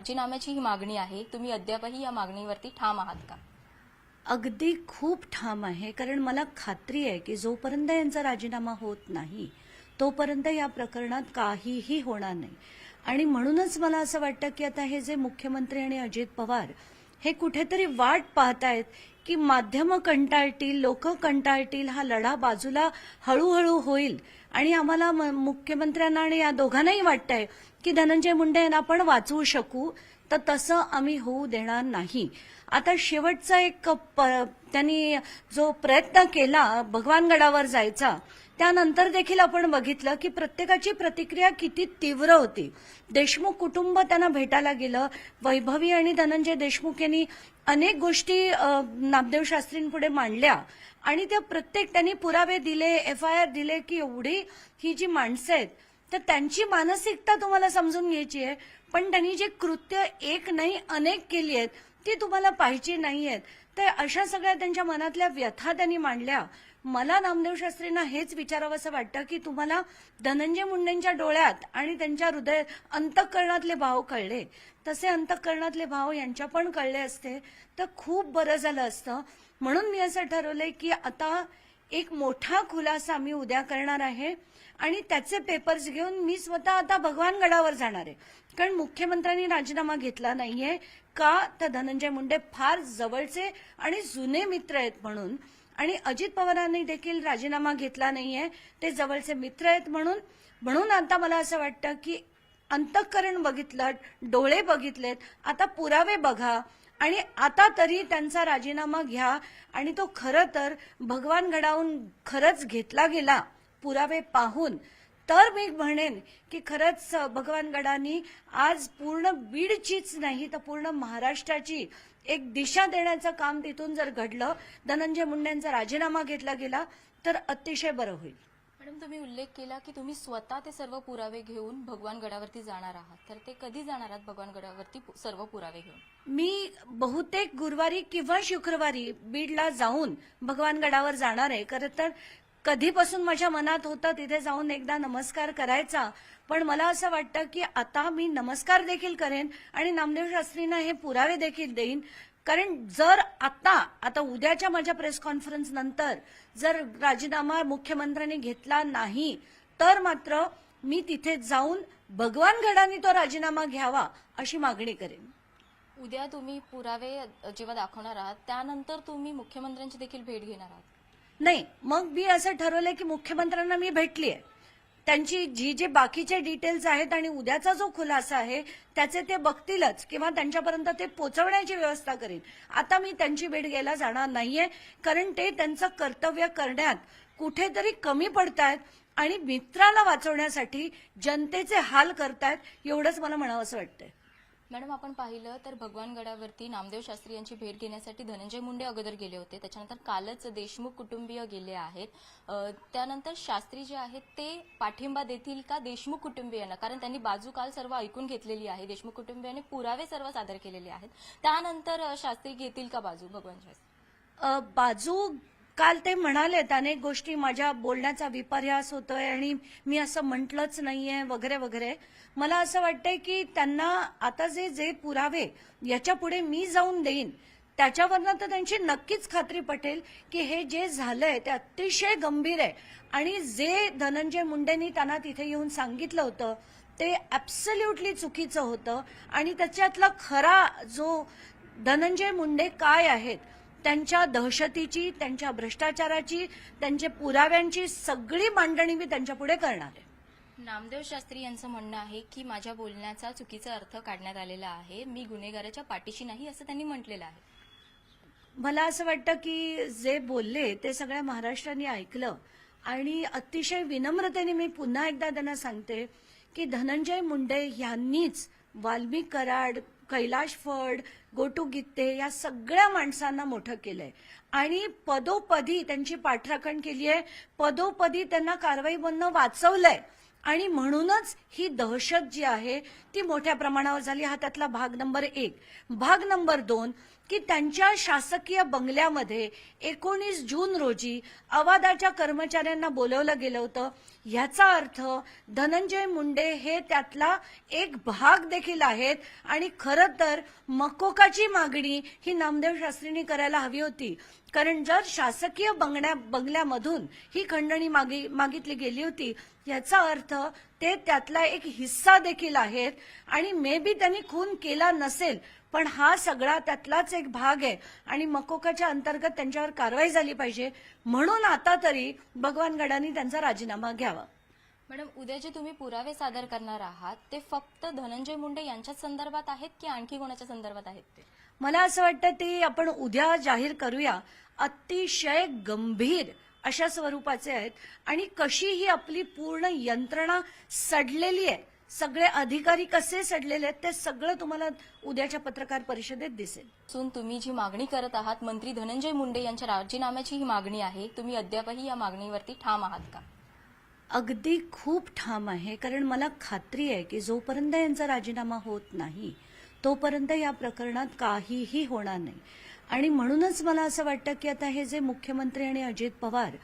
राजीनाम्याची ही मागणी आहे, तुम्ही अद्यापही या मागणीवरती ठाम आहात का? अगदी खूप ठाम आहे, कारण मला खात्री आहे की जोपर्यंत यांचा राजीनामा होत नाही तोपर्यंत या प्रकरणात काहीही होणार नाही. आणि म्हणूनच मला असं वाटतं की आता हे जे मुख्यमंत्री आणि अजित पवार हे कुठेतरी वाट पाहतायत की माध्यमं कंटाळतील, लोक कंटाळतील, हा लढा बाजूला हळूहळू होईल आणि आम्हाला मुख्यमंत्र्यांना आणि या दोघांनाही वाटतंय की धनंजय मुंडे यांना आपण वाचवू शकू, तर तसं आम्ही होऊ देणार नाही. आता शेवटचा एक त्यांनी जो प्रयत्न केला भगवानगडावर जायचा, त्यानंतर देखील आपण बघितलं की प्रत्येकाची प्रतिक्रिया किती तीव्र होती. देशमुख कुटुंब त्यांना भेटायला गेलं. वैभवी आणि धनंजय देशमुख यांनी अनेक गोष्टी नामदेव शास्त्रींपुढे मांडल्या आणि त्या प्रत्येक त्यांनी पुरावे दिले, FIR दिले की एवढी ही जी माणसं आहेत तर त्यांची मानसिकता तुम्हाला समजून घ्यायची आहे. पण त्यांनी जे कृत्य एक नाही अनेक केली आहेत ती तुम्हाला पाहिजे नाहीयेत. तर अशा सगळ्या त्यांच्या मनातल्या व्यथा त्यांनी मांडल्या. मला नामदेव शास्त्रींना हेच विचारावंसं वाटतं की तुम्हाला धनंजय मुंडेंच्या डोळ्यात आणि त्यांच्या हृदय अंतःकरणातले भाव कळले, तसे अंतःकरणातले भाव यांच्या पण कळले असते तर खूप बरं झालं असतं. म्हणून मी असं ठरवलंय की आता एक मोठा खुलासा मी उद्या करणार आहे आणि त्याचे पेपर्स घेऊन मी स्वतः आता भगवानगडावर जाणार आहे. कारण मुख्यमंत्र्यांनी राजीनामा घेतला नाहीये का, तर धनंजय मुंडे फार जवळचे आणि जुने मित्र आहेत म्हणून, आणि अजित पवारांनी देखील राजीनामा घेतला नाहीये, ते जवळचे मित्र आहेत म्हणून आता मला असं वाटतं की अंतःकरण बघितलं, डोळे बघितलेत, आता पुरावे बघा आणि आता तरी त्यांचा राजीनामा घ्या. आणि तो खरं तर भगवानगडाहून खरंच घेतला गेला पुरावे पाहून, तर मी म्हणेन की खरंच भगवानगडांनी आज पूर्ण बीडचीच नाही तर पूर्ण महाराष्ट्राची एक दिशा देण्याचं काम तिथून जर घडलं, धनंजय मुंडेंचा राजीनामा घेतला गेला तर अतिशय बरं होईल. मॅडम, तुम्ही उल्लेख केला की तुम्ही स्वतः ते सर्व पुरावे घेऊन भगवानगडावरती जाणार आहात, तर ते कधी जाणार आहात भगवानगडावरती सर्व पुरावे घेऊन? मी बहुतेक गुरुवारी किंवा शुक्रवारी बीडला जाऊन भगवानगडावर जाणार आहे. खरं तर कधीपासून माझ्या मनात होतं तिथे जाऊन एकदा नमस्कार करायचा, पण मला असं वाटतं की आता मी नमस्कार देखील करेन आणि नामदेव शास्त्रींना हे पुरावे देखील देईन. कारण जर आता उद्याच्या माझ्या प्रेस कॉन्फरन्स नंतर जर राजीनामा मुख्यमंत्र्यांनी घेतला नाही तर मात्र मी तिथे जाऊन भगवानगडांनी तो राजीनामा घ्यावा अशी मागणी करेन. उद्या तुम्ही पुरावे जेव्हा दाखवणार आहात त्यानंतर तुम्ही मुख्यमंत्र्यांची देखील भेट घेणार आहात? नाही, मग मी असं ठरवलंय की मुख्यमंत्र्यांना मी भेटलीय, त्यांची जे बाकीचे डिटेल्स आहेत आणि उद्याचा जो खुलासा आहे त्याचे ते बघतीलच किंवा त्यांच्यापर्यंत ते पोहोचवण्याची व्यवस्था करेन. आता मी त्यांची भेट घ्यायला जाणार नाहीये, कारण ते त्यांचं कर्तव्य करण्यात कुठेतरी कमी पडतायत आणि मित्राला वाचवण्यासाठी जनतेचे हाल करतायत, एवढंच मला म्हणावंसं वाटतंय. मॅडम, आपण पाहिलं तर भगवानगडावरती नामदेव शास्त्री यांची भेट घेण्यासाठी धनंजय मुंडे अगोदर गेले होते, त्याच्यानंतर कालच देशमुख कुटुंबीय गेले आहेत. त्यानंतर शास्त्री जे आहेत ते पाठिंबा देतील का देशमुख कुटुंबियांना? कारण त्यांनी बाजू काल सर्व ऐकून घेतलेली आहे, देशमुख कुटुंबियांनी पुरावे सर्व सादर केलेले आहेत. त्यानंतर शास्त्री घेतील का बाजू भगवान शास्त्री? बाजू काल ते म्हणालेत अनेक गोष्टी, माझ्या बोलण्याचा विपर्यास होतोय आणि मी असं म्हटलंच नाहीये वगैरे वगैरे. मला असं वाटतंय की त्यांना आता जे पुरावे याच्या पुढे मी जाऊन देईन त्याच्यावरनं तर त्यांची नक्कीच खात्री पटेल की हे जे झालंय ते अतिशय गंभीर आहे आणि जे धनंजय मुंडेंनी त्यांना तिथे येऊन सांगितलं होतं ते ऍब्सोल्युटली चुकीचं होतं. आणि त्याच्यातला खरा जो धनंजय मुंडे काय आहेत, त्यांच्या दहशतीची, त्यांच्या भ्रष्टाचाराची, त्यांच्या पुराव्यांची सगळी मांडणी मी त्यांच्या पुढे करणार आहे. नामदेव शास्त्री यांचं म्हणणं आहे की माझ्या बोलण्याचा चुकीचा अर्थ काढण्यात आलेला आहे, मी गुन्हेगाराच्या पाठीशी नाही असं त्यांनी म्हटलेलं आहे. मला असं वाटतं की जे बोलले ते सगळ्या महाराष्ट्राने ऐकलं आणि अतिशय विनम्रतेने मी पुन्हा एकदा त्यांना सांगते की धनंजय मुंडे यांनीच वाल्मिक कराड, कैलाश फड, गोटू गित्ते या सगळ्या माणसांना मोठं केलंय आणि पदोपदी त्यांची पाठराखण केली आहे, पदोपदी त्यांना कारवाईमधनं वाचवलंय आणि म्हणूनच ही दहशत जी आहे ती मोठ्या प्रमाणावर झाली. हा त्यातला भाग नंबर 1. भाग नंबर 2 की त्यांच्या शासकीय बंगल्यामध्ये 19 जून रोजी अवादाच्या कर्मचाऱ्यांना बोलवलं गेलं होतं. ह्याचा अर्थ धनंजय मुंडे हे त्यातला एक भाग देखील आहेत आणि खरं तर मकोकाची मागणी ही नामदेव शास्त्रींनी करायला हवी होती. कारण जर शासकीय बंगल्यामधून ही खंडणी मागितली गेली होती याचा अर्थ ते त्यातला एक हिस्सा देखील आहेत आणि मे बी त्यांनी खून केला नसेल पण हा सगळा त्यातलाच एक भाग आहे आणि मकोकाच्या अंतर्गत त्यांच्यावर कारवाई झाली पाहिजे. म्हणून आता तरी भगवान गडानी त्यांचा राजीनामा घ्यावा. मॅडम, उद्या जे तुम्ही पुरावे सादर करणार आहात ते फक्त धनंजय मुंडे यांच्याच संदर्भात आहेत की आणखी कोणाच्या संदर्भात आहेत ते? मला असं वाटतं ते आपण उद्या जाहीर करूया. अतिशय गंभीर अशा स्वरूपाचे आहेत आणि कशी ही आपली पूर्ण यंत्रणा सडलेली आहे, सगळे अधिकारी कसे सडलेले आहेत ते सगळं तुम्हाला उद्याच्या पत्रकार परिषदेत दिसेल. तुम्ही जी मागणी करत आहात मंत्री धनंजय मुंडे यांच्या राजीनाम्याची ही मागणी आहे, तुम्ही अद्यापही या मागणीवरती ठाम आहात का? अगदी खूप ठाम आहे. कारण मला खात्री आहे की जोपर्यंत यांचा राजीनामा होत नाही तोपर्यंत या प्रकरणात काहीही होणार नाही. आणि म्हणूनच मला असं वाटतं की आता हे जे मुख्यमंत्री आणि अजित पवार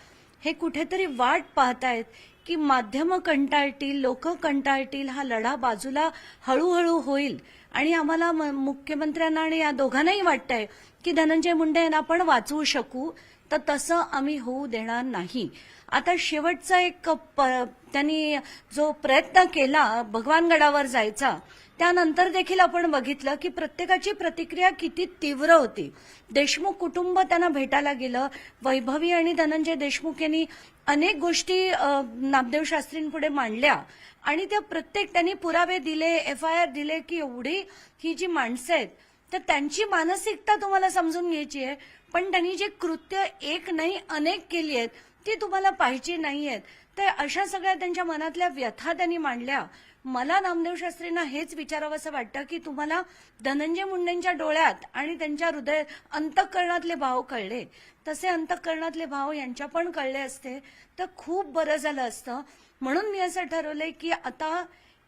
हे कुठेतरी वाट पाहतायत की माध्यमं कंटाळतील, लोक कंटाळतील, हा लढा बाजूला हळूहळू होईल आणि आम्हाला मुख्यमंत्र्यांना आणि या दोघांनाही वाटतंय की धनंजय मुंडे यांना आपण वाचवू शकू, तर तसं आम्ही होऊ देणार नाही. आता शेवटचा एक त्यांनी जो प्रयत्न केला भगवानगडावर जायचा त्यानंतर देखील आपण बघितलं की प्रत्येकाची प्रतिक्रिया किती तीव्र होती. देशमुख कुटुंब त्यांना भेटायला गेलं. वैभवी आणि धनंजय देशमुख यांनी अनेक गोष्टी नामदेव शास्त्रींपुढे मांडल्या आणि त्या प्रत्येक त्यांनी पुरावे दिले, FIR दिले की एवढी ही जी माणसं आहेत तर त्यांची मानसिकता तुम्हाला समजून घ्यायची आहे. पण त्यांनी जे कृत्य एक नाही अनेक केली आहेत ती तुम्हाला पाहिजे नाहीयेत. तर अशा सगळ्या त्यांच्या मनातल्या व्यथा त्यांनी मांडल्या. मला नामदेव शास्त्रींना हेच विचारावंसं वाटतं की तुम्हाला धनंजय मुंडेंच्या डोळ्यात आणि त्यांच्या हृदय अंतःकरणातले भाव कळले, तसे अंतःकरणातले भाव यांच्या पण कळले असते तर खूप बरं झालं असतं. म्हणून मी असं ठरवलंय की आता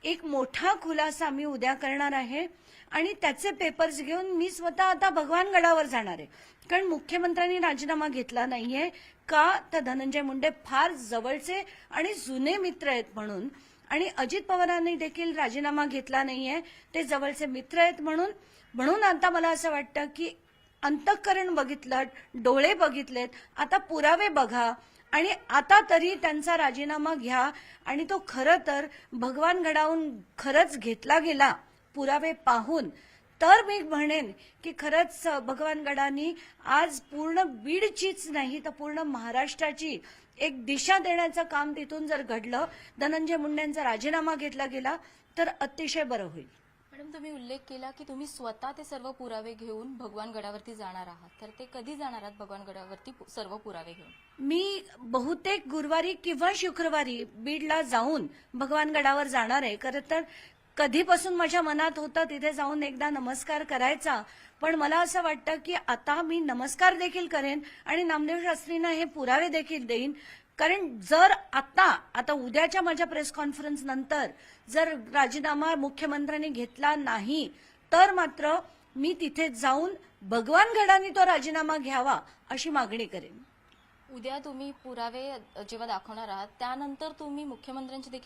एक मोठा खुलासा मी उद्या करणार आहे आणि त्याचे पेपर्स घेऊन मी स्वतः आता भगवानगडावर जाणार आहे. कारण मुख्यमंत्र्यांनी राजीनामा घेतला नाहीये का तर धनंजय मुंडे फार जवळचे आणि जुने मित्र आहेत म्हणून, आणि अजित पवारांनी देखील राजीनामा घेतला नाहीये, ते जवळचे मित्र आहेत म्हणून आता मला असं वाटतं की अंतःकरण बघितलं, डोळे बघितलेत, आता पुरावे बघा आणि आता तरी त्यांचा राजीनामा घ्या. आणि तो खरं तर भगवानगडाहून खरंच घेतला गेला पुरावे पाहून तर मी म्हणेन की खरंच भगवानगडानी आज पूर्ण बीडचीच नाही तर पूर्ण महाराष्ट्राची एक दिशा देण्याचं काम तिथून जर घडलं, धनंजय मुंडेंचा राजीनामा घेतला गेला तर अतिशय बरं होईल. मॅडम, तुम्ही उल्लेख केला की तुम्ही स्वतः ते सर्व पुरावे घेऊन भगवानगडावरती जाणार आहात, तर ते कधी जाणार आहात भगवानगडावरती सर्व पुरावे घेऊन? मी बहुतेक गुरुवारी किंवा शुक्रवारी बीडला जाऊन भगवानगडावर जाणार आहे. खरं तर कधीपासून माझ्या मनात होतं तिथे जाऊन एकदा नमस्कार करायचा, पण मला असं वाटतं की आता मी नमस्कार देखील करेन आणि नामदेव शास्त्रींना हे पुरावे देखील देईन. कारण जर आता उद्याच्या माझ्या प्रेस कॉन्फरन्स नंतर जर राजीनामा मुख्यमंत्र्यांनी घेतला नाही तर मात्र मी तिथे जाऊन भगवानगडानी तो राजीनामा घ्यावा अशी मागणी करेन. उद्या तुम्ही पुरावे जेव्हा दाखवणार आहात त्यानंतर तुम्ही मुख्यमंत्र्यांची देखील